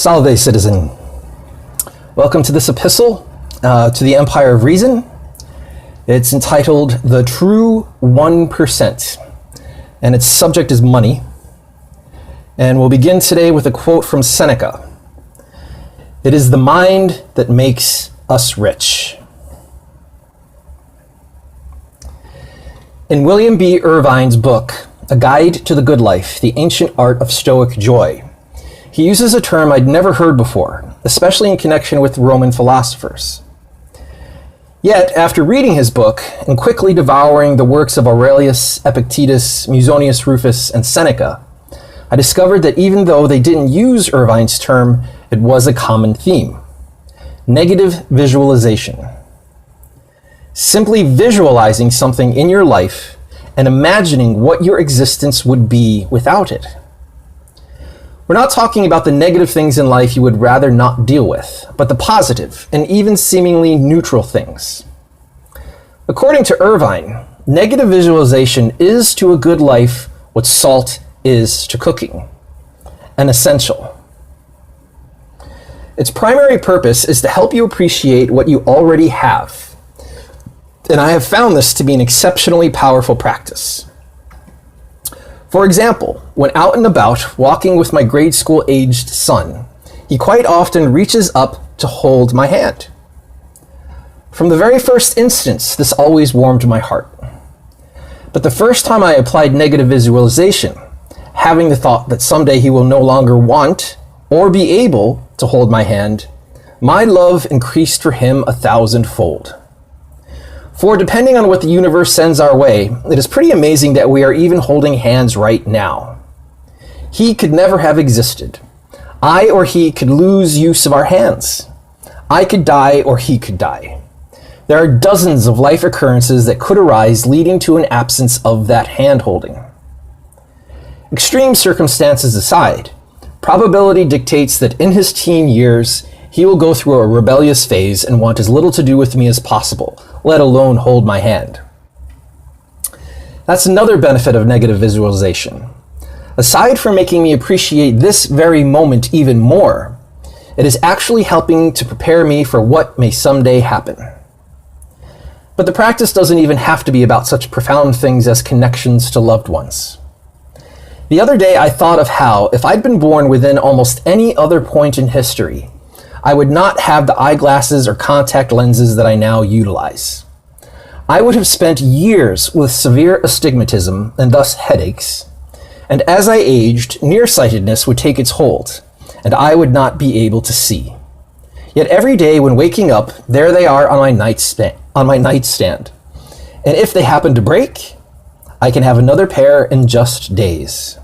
Salve, citizen. Welcome to this epistle to the Empire of Reason. It's entitled The True 1%, and its subject is money. And we'll begin today with a quote from Seneca. It is the mind that makes us rich. In William B. Irvine's book, A Guide to the Good Life, The Ancient Art of Stoic Joy, he uses a term I'd never heard before, especially in connection with Roman philosophers. Yet, after reading his book and quickly devouring the works of Aurelius, Epictetus, Musonius Rufus, and Seneca, I discovered that even though they didn't use Irvine's term, it was a common theme: negative visualization. Simply visualizing something in your life and imagining what your existence would be without it. We're not talking about the negative things in life you would rather not deal with, but the positive and even seemingly neutral things. According to Irvine, negative visualization is to a good life what salt is to cooking, an essential. Its primary purpose is to help you appreciate what you already have, and I have found this to be an exceptionally powerful practice. For example, when out and about walking with my grade school aged son, he quite often reaches up to hold my hand. From the very first instance, this always warmed my heart. But the first time I applied negative visualization, having the thought that someday he will no longer want or be able to hold my hand, my love increased for him 1,000-fold. For depending on what the universe sends our way, it is pretty amazing that we are even holding hands right now. He could never have existed. I or he could lose use of our hands. I could die or he could die. There are dozens of life occurrences that could arise leading to an absence of that hand holding. Extreme circumstances aside, probability dictates that in his teen years, he will go through a rebellious phase and want as little to do with me as possible, let alone hold my hand. That's another benefit of negative visualization. Aside from making me appreciate this very moment even more, it is actually helping to prepare me for what may someday happen. But the practice doesn't even have to be about such profound things as connections to loved ones. The other day I thought of how, if I'd been born within almost any other point in history, I would not have the eyeglasses or contact lenses that I now utilize. I would have spent years with severe astigmatism and thus headaches, and as I aged, nearsightedness would take its hold, and I would not be able to see. Yet every day when waking up, there they are on my nightstand, and if they happen to break, I can have another pair in just days.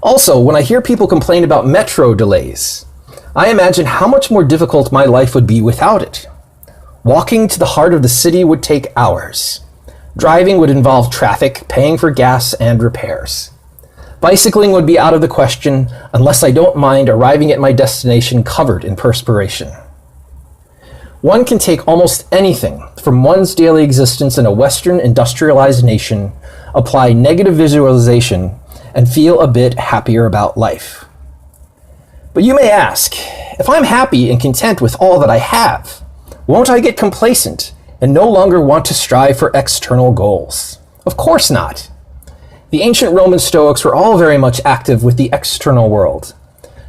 Also, when I hear people complain about metro delays, I imagine how much more difficult my life would be without it. Walking to the heart of the city would take hours. Driving would involve traffic, paying for gas, and repairs. Bicycling would be out of the question unless I don't mind arriving at my destination covered in perspiration. One can take almost anything from one's daily existence in a Western industrialized nation, apply negative visualization, and feel a bit happier about life. But you may ask, if I'm happy and content with all that I have, won't I get complacent and no longer want to strive for external goals? Of course not. The ancient Roman Stoics were all very much active with the external world.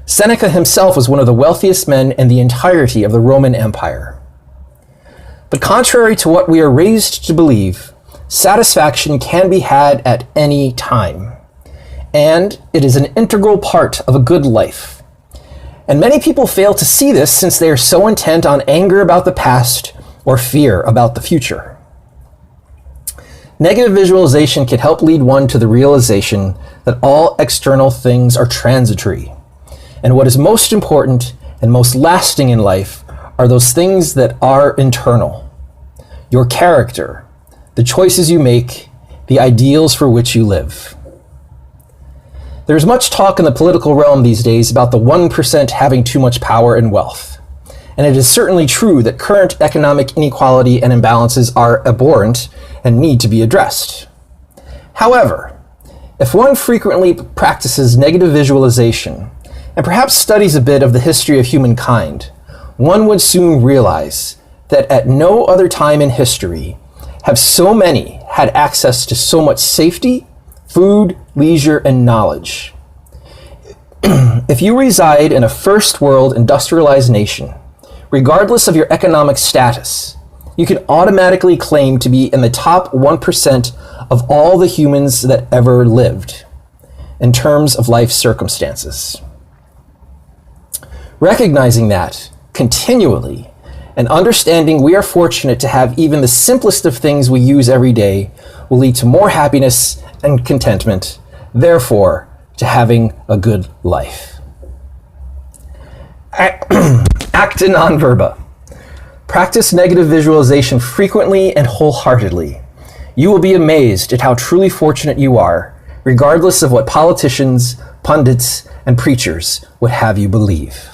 Seneca himself was one of the wealthiest men in the entirety of the Roman Empire. But contrary to what we are raised to believe, satisfaction can be had at any time, and it is an integral part of a good life. And many people fail to see this since they are so intent on anger about the past or fear about the future. Negative visualization can help lead one to the realization that all external things are transitory, and what is most important and most lasting in life are those things that are internal. Your character, the choices you make, the ideals for which you live. There's much talk in the political realm these days about the 1% having too much power and wealth. And it is certainly true that current economic inequality and imbalances are abhorrent and need to be addressed. However, if one frequently practices negative visualization and perhaps studies a bit of the history of humankind, one would soon realize that at no other time in history have so many had access to so much safety, food, leisure, and knowledge. If you reside in a first world industrialized nation, regardless of your economic status, you can automatically claim to be in the top 1% of all the humans that ever lived in terms of life circumstances. Recognizing that continually and understanding we are fortunate to have even the simplest of things we use every day will lead to more happiness and contentment, therefore to having a good life. Acta non verba. Practice negative visualization frequently and wholeheartedly. You will be amazed at how truly fortunate you are, regardless of what politicians, pundits, and preachers would have you believe.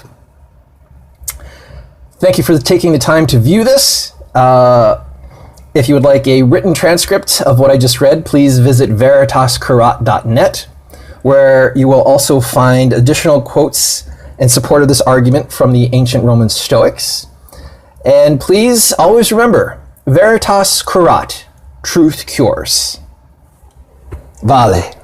Thank you for taking the time to view this. If you would like a written transcript of what I just read, please visit veritascurat.net, where you will also find additional quotes in support of this argument from the ancient Roman Stoics. And please always remember, veritas curat, truth cures. Vale.